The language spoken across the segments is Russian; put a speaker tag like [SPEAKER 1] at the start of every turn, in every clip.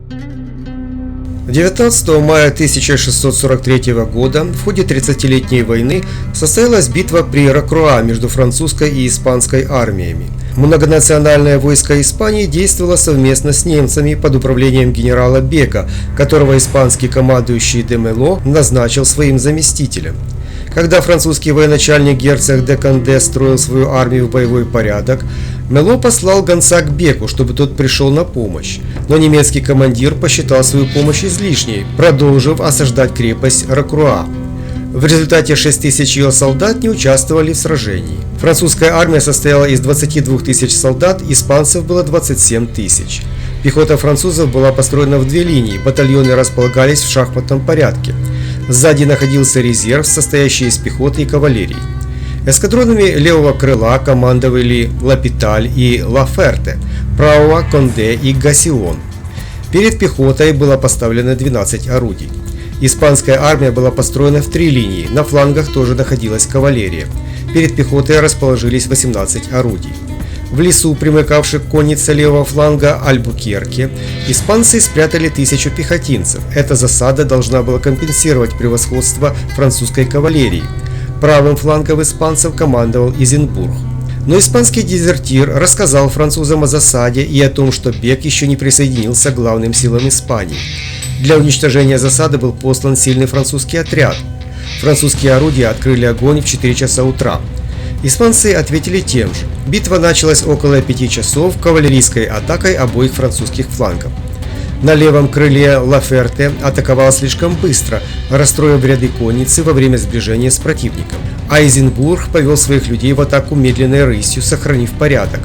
[SPEAKER 1] 19 мая 1643 года в ходе 30-летней войны состоялась битва при Рокруа между французской и испанской армиями. Многонациональное войско Испании действовало совместно с немцами под управлением генерала Бека, которого испанский командующий де Мело назначил своим заместителем. Когда французский военачальник герцог де Канде строил свою армию в боевой порядок, Мело послал гонца к Беку, чтобы тот пришел на помощь, но немецкий командир посчитал свою помощь излишней, продолжив осаждать крепость Рокруа. В результате 6000 ее солдат не участвовали в сражении. Французская армия состояла из 22 тысяч солдат, испанцев было 27 тысяч. Пехота французов была построена в две линии, батальоны располагались в шахматном порядке. Сзади находился резерв, состоящий из пехоты и кавалерии. Эскадронами левого крыла командовали Лапиталь и Лаферте, правого Конде и Гассион. Перед пехотой было поставлено 12 орудий. Испанская армия была построена в три линии, на флангах тоже находилась кавалерия. Перед пехотой расположились 18 орудий. В лесу, примыкавших к коннице левого фланга Альбукерке, испанцы спрятали 1000 пехотинцев. Эта засада должна была компенсировать превосходство французской кавалерии. Правым флангом испанцев командовал Изенбург. Но испанский дезертир рассказал французам о засаде и о том, что Бек еще не присоединился к главным силам Испании. Для уничтожения засады был послан сильный французский отряд. Французские орудия открыли огонь в 4 часа утра. Испанцы ответили тем же. Битва началась около 5 часов кавалерийской атакой обоих французских флангов. На левом крыле Лаферте атаковал слишком быстро, расстроив ряды конницы во время сближения с противником. А Изенбург повел своих людей в атаку медленной рысью, сохранив порядок.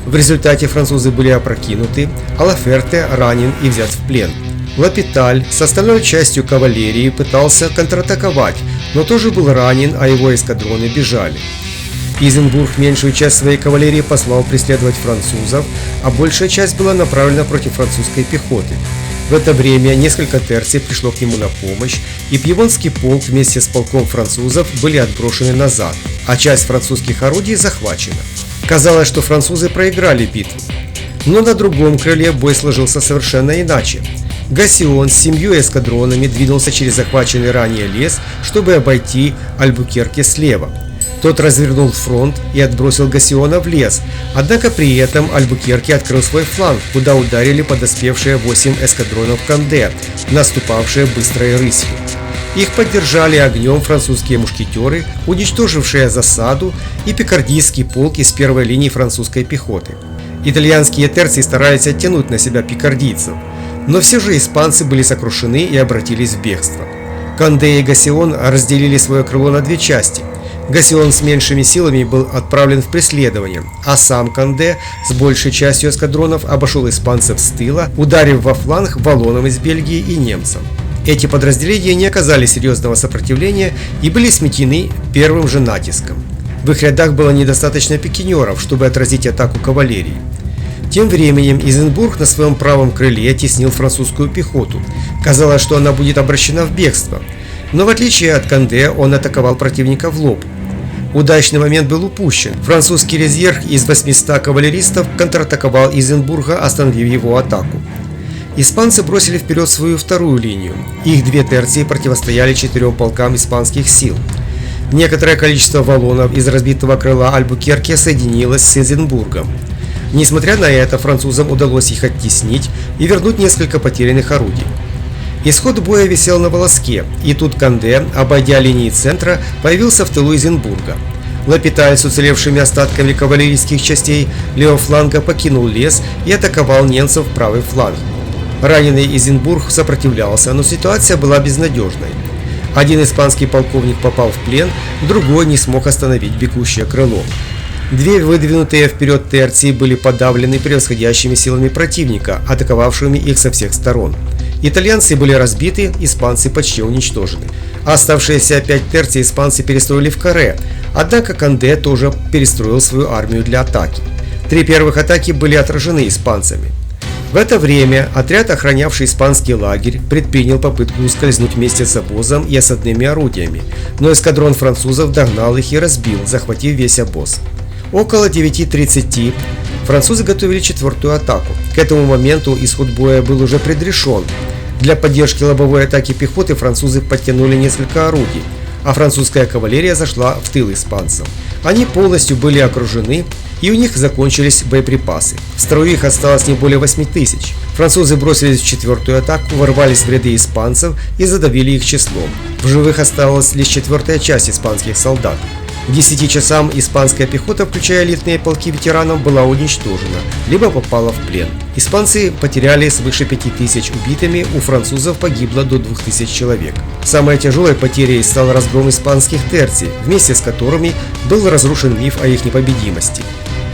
[SPEAKER 1] В результате французы были опрокинуты, а Лаферте ранен и взят в плен. Лапиталь с остальной частью кавалерии пытался контратаковать, но тоже был ранен, а его эскадроны бежали. Изенбург меньшую часть своей кавалерии послал преследовать французов, а большая часть была направлена против французской пехоты. В это время несколько терций пришло к нему на помощь, и Пьемонтский полк вместе с полком французов были отброшены назад, а часть французских орудий захвачена. Казалось, что французы проиграли битву. Но на другом крыле бой сложился совершенно иначе. Гассион с 7 эскадронами двинулся через захваченный ранее лес, чтобы обойти Альбукерке слева. Тот развернул фронт и отбросил Гассиона в лес, однако при этом Альбукерке открыл свой фланг, куда ударили подоспевшие 8 эскадронов Канде, наступавшие быстрой рысью. Их поддержали огнем французские мушкетеры, уничтожившие засаду, и пикардийский полк из первой линии французской пехоты. Итальянские терции старались оттянуть на себя пикардийцев, но все же испанцы были сокрушены и обратились в бегство. Канде и Гассион разделили свое крыло на две части. Гассион с меньшими силами был отправлен в преследование, а сам Канде с большей частью эскадронов обошел испанцев с тыла, ударив во фланг валлонам из Бельгии и немцам. Эти подразделения не оказали серьезного сопротивления и были сметены первым же натиском. В их рядах было недостаточно пикинеров, чтобы отразить атаку кавалерии. Тем временем Изенбург на своем правом крыле теснил французскую пехоту. Казалось, что она будет обращена в бегство. Но в отличие от Канде, он атаковал противника в лоб. Удачный момент был упущен. Французский резерв из 800 кавалеристов контратаковал Изенбурга, остановив его атаку. Испанцы бросили вперед свою вторую линию. Их 2 терции противостояли 4 полкам испанских сил. Некоторое количество валлонов из разбитого крыла Альбукерке соединилось с Изенбургом. Несмотря на это, французам удалось их оттеснить и вернуть несколько потерянных орудий. Исход боя висел на волоске, и тут Канде, обойдя линии центра, появился в тылу Изенбурга. Лапиталь с уцелевшими остатками кавалерийских частей левого фланга покинул лес и атаковал немцев в правый фланг. Раненый Изенбург сопротивлялся, но ситуация была безнадежной. Один испанский полковник попал в плен, другой не смог остановить бегущее крыло. 2 выдвинутые вперед терции были подавлены превосходящими силами противника, атаковавшими их со всех сторон. Итальянцы были разбиты, испанцы почти уничтожены. Оставшиеся 5 терций испанцы перестроили в каре, однако Канде тоже перестроил свою армию для атаки. 3 первых атаки были отражены испанцами. В это время отряд, охранявший испанский лагерь, предпринял попытку ускользнуть вместе с обозом и осадными орудиями, но эскадрон французов догнал их и разбил, захватив весь обоз. Около 9:30 французы готовили четвертую атаку. К этому моменту исход боя был уже предрешен. Для поддержки лобовой атаки пехоты французы подтянули несколько орудий, а французская кавалерия зашла в тыл испанцев. Они полностью были окружены, и у них закончились боеприпасы. В строю их осталось не более 8000. Французы бросились в четвертую атаку, ворвались в ряды испанцев и задавили их числом. В живых осталась лишь четвертая часть испанских солдат. К 10 часам испанская пехота, включая элитные полки ветеранов, была уничтожена, либо попала в плен. Испанцы потеряли свыше 5000 убитыми, у французов погибло до 2000 человек. Самой тяжелой потерей стал разгром испанских терций, вместе с которыми был разрушен миф о их непобедимости.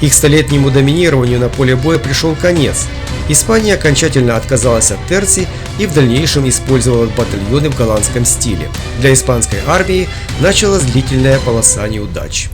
[SPEAKER 1] Их столетнему доминированию на поле боя пришел конец. Испания окончательно отказалась от терций и в дальнейшем использовала батальоны в голландском стиле. Для испанской армии началась длительная полоса неудач.